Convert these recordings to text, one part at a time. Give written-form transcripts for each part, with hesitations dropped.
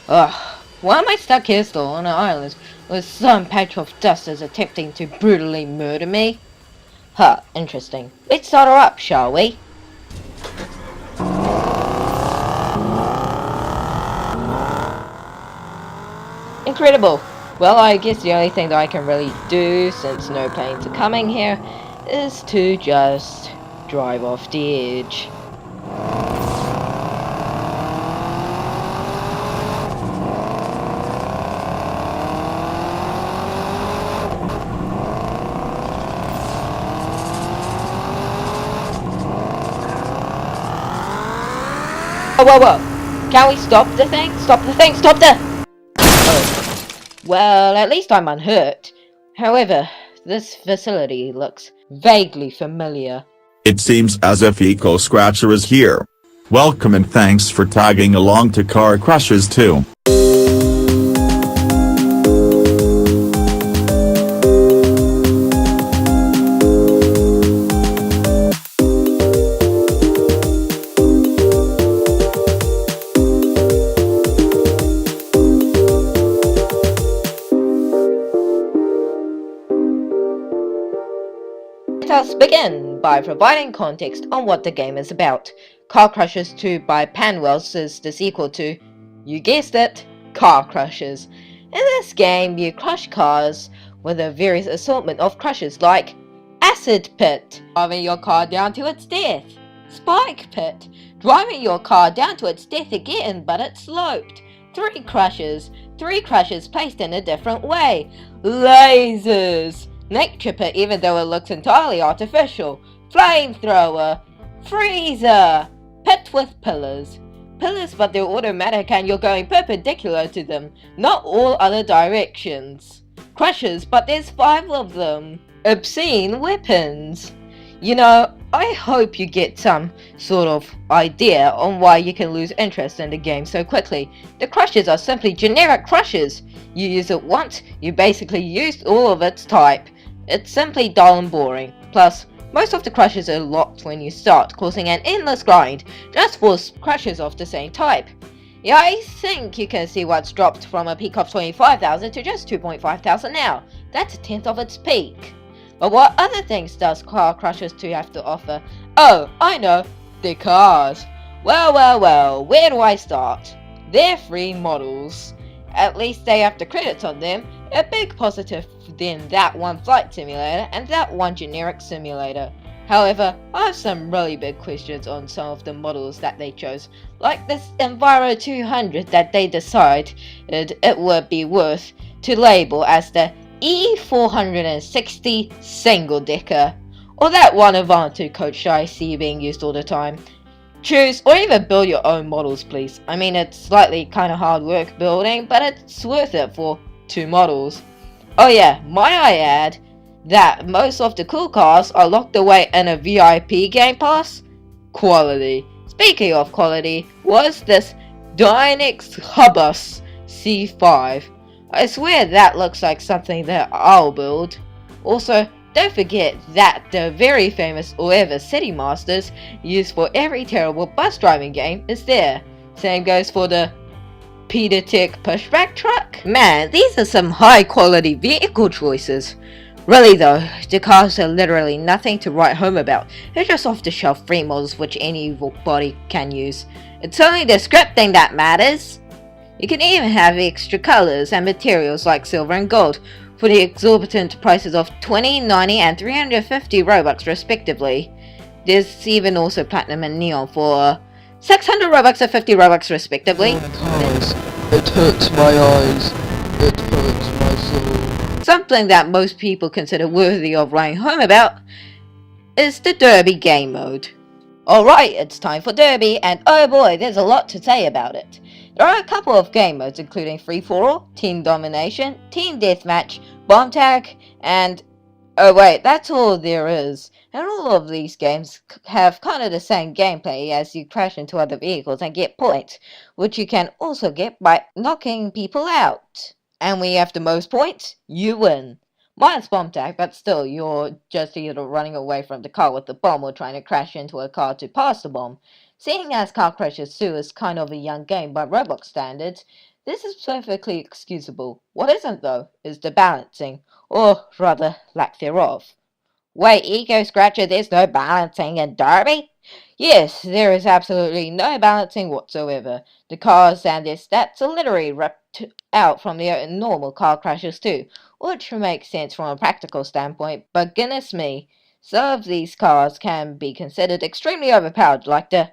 Ugh, why am I stuck here still on an island with some patch of dust is attempting to brutally murder me? Huh, interesting. Let's start her up, shall we? Incredible! Well, I guess the only thing that I can really do, since no planes are coming here, is to just drive off the edge. Whoa, whoa, whoa! Can we stop the thing? Stop the thing! Stop the... Oh. Well, at least I'm unhurt. However, this facility looks vaguely familiar. It seems as if EcoScratcher is here. Welcome and thanks for tagging along to Car Crushes 2. Let us begin by providing context on what the game is about. Car Crushes 2 by Panwells is the sequel to, you guessed it, Car Crushes. In this game, you crush cars with a various assortment of crushes like Acid Pit, driving your car down to its death, Spike Pit, driving your car down to its death again but it's sloped, three crushes placed in a different way, Lasers, Nature Pit even though it looks entirely artificial, Flamethrower, Freezer, Pit with Pillars but they're automatic and you're going perpendicular to them, not all other directions, Crushes but there's 5 of them, Obscene Weapons. You know, I hope you get some sort of idea on why you can lose interest in the game so quickly. The crushes are simply generic crushes. You use it once, you basically used all of its type. It's simply dull and boring. Plus, most of the crushes are locked when you start, causing an endless grind just for crushes of the same type. Yeah, I think you can see what's dropped from a peak of 25,000 to just 2,500 now. That's a tenth of its peak. But what other things does Car Crushes 2 have to offer? Oh, I know, the cars. Well, where do I start? They're free models. At least they have the credits on them. A big positive than that one flight simulator and that one generic simulator. However, I have some really big questions on some of the models that they chose, like this Enviro 200 that they decided it would be worth to label as the E460 single decker, or that one Avanto coach I see being used all the time. Choose or even build your own models please. I mean, it's slightly kinda hard work building, but it's worth it for 2 models. Oh yeah, might I add that most of the cool cars are locked away in a VIP game pass? Quality. Speaking of quality, was this Dynex Hubus C5. I swear that looks like something that I'll build. Also, don't forget that the very famous Oeva City Masters used for every terrible bus driving game is there. Same goes for the Peter Tech pushback truck. Man, these are some high quality vehicle choices. Really though, the cars are literally nothing to write home about. They're just off the shelf free models which anybody can use. It's only the scripting that matters. You can even have extra colors and materials like silver and gold for the exorbitant prices of 20, 90 and 350 Robux respectively. There's even also platinum and neon for 600 Robux and 50 Robux respectively. It hurts my eyes. It hurts my soul. Something that most people consider worthy of writing home about is the Derby game mode. Alright, it's time for Derby, and oh boy, there's a lot to say about it. There are a couple of game modes including Free For All, Team Domination, Team Deathmatch, Bomb Tag, and oh wait, that's all there is. And all of these games have kind of the same gameplay as you crash into other vehicles and get points, which you can also get by knocking people out. And when you have the most points, you win. Mine's bomb tag, but still, you're just either running away from the car with the bomb or trying to crash into a car to pass the bomb. Seeing as Car Crushes 2 is kind of a young game by Roblox standards, This is perfectly excusable. What isn't, though, is the balancing, or rather, lack thereof. Wait, EcoScratcher, there's no balancing in Derby? Yes, there is absolutely no balancing whatsoever. The cars and their stats are literally ripped out from the normal car crashes too, which makes sense from a practical standpoint, but goodness me, some of these cars can be considered extremely overpowered, like the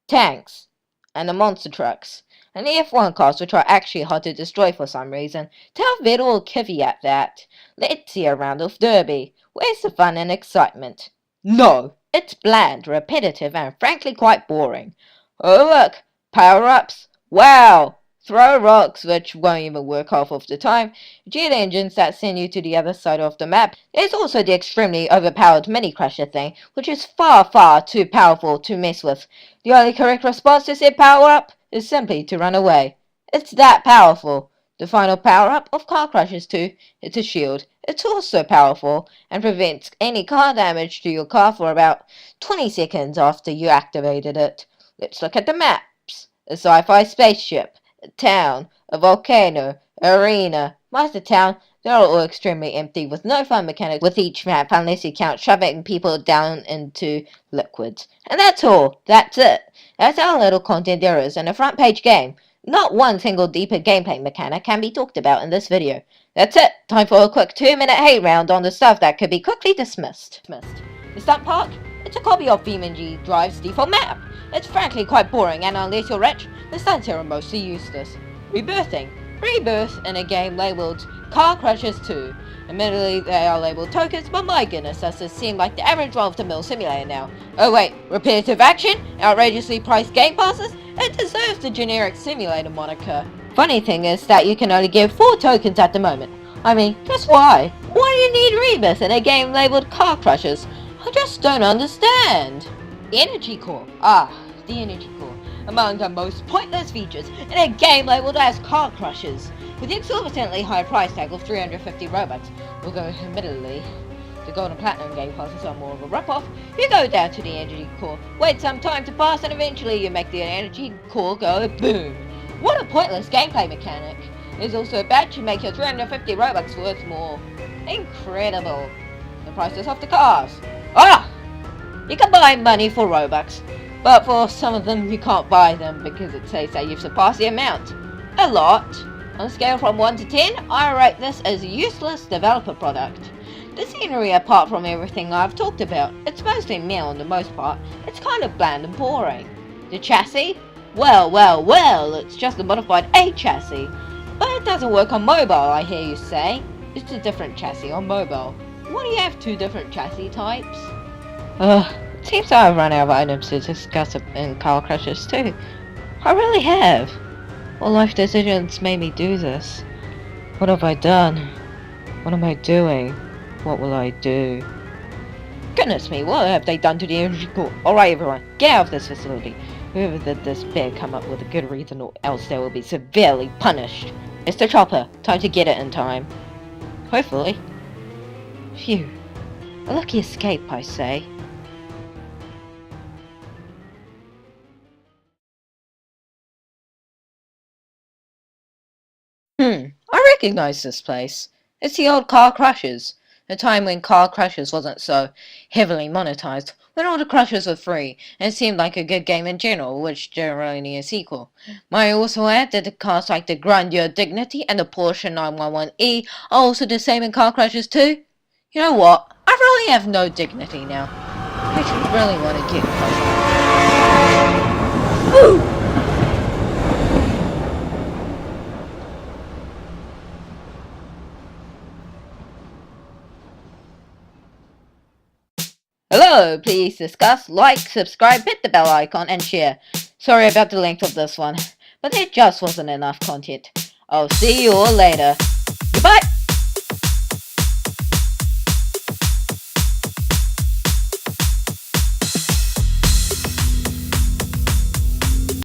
tanks and the monster trucks. And the F1 cars, which are actually hard to destroy for some reason. Tell Vettel or Kivy at that. Let's see a round of Derby. Where's the fun and excitement? No, it's bland, repetitive, and frankly quite boring. Oh look, power-ups. Wow! Throw rocks, which won't even work half of the time. Jet engines that send you to the other side of the map. There's also the extremely overpowered mini-crasher thing, which is far, far too powerful to mess with. The only correct response to said power-up is simply to run away. It's that powerful. The final power-up of Car Crashers 2, it's a shield. It's also powerful and prevents any car damage to your car for about 20 seconds after you activated it. Let's look at the maps. A sci-fi spaceship, a town, a volcano, arena, most of town. They're all extremely empty with no fun mechanics with each map unless you count shoving people down into liquids. And that's all. That's it. That's how little content there is in a front page game. Not one single deeper gameplay mechanic can be talked about in this video. That's it. Time for a quick 2-minute hate round on the stuff that could be quickly dismissed. The Stunt Park? It's a copy of BeamNG Drive's default map. It's frankly quite boring, and unless you're rich, the stunts here are mostly useless. Rebirthing. Rebirth in a game labelled Car Crashers 2. Admittedly, they are labelled tokens, but my goodness, does this seem like the average run-of-the-mill simulator now. Oh wait, repetitive action? Outrageously priced game passes? It deserves the generic simulator moniker. Funny thing is that you can only give 4 tokens at the moment. I mean, just why? Why do you need Rebirth in a game labelled Car Crushers? I just don't understand. The Energy Core. The Energy Core. Among the most pointless features in a game labelled as Car Crushers. With the exorbitantly high price tag of 350 Robux, although admittedly, the Gold and Platinum game passes are more of a rip-off, you go down to the Energy Core, wait some time to pass, and eventually you make the Energy Core go boom. What a pointless gameplay mechanic. There's also a badge to make your 350 Robux worth more. Incredible. The prices of the cars. You can buy money for Robux, but for some of them you can't buy them because it says that you've surpassed the amount. A lot. On a scale from 1 to 10, I rate this as a useless developer product. The scenery, apart from everything I've talked about, it's mostly meh on the most part. It's kind of bland and boring. The chassis? Well, it's just a modified A chassis. But it doesn't work on mobile, I hear you say. It's a different chassis on mobile. Why do you have 2 different chassis types? It seems I've run out of items to discuss in Car Crashers too. I really have. What life decisions made me do this? What have I done? What am I doing? What will I do? Goodness me, what have they done to the Energy Core? Alright everyone, get out of this facility. Whoever did this better come up with a good reason or else they will be severely punished. Mr. Chopper, time to get it in time. Hopefully. Phew. A lucky escape, I say. I recognize this place. It's the old Car Crushers. A time when Car Crushers wasn't so heavily monetized, when all the Crushers were free, and it seemed like a good game in general, which generally need a sequel. Might I also add that the cars like the Grandeur Dignity and the Porsche 911E are also the same in Car Crushers too? You know what? I really have no dignity now. I just really want to get close. Ooh! Hello, please discuss, like, subscribe, hit the bell icon, and share. Sorry about the length of this one, but there just wasn't enough content. I'll see you all later.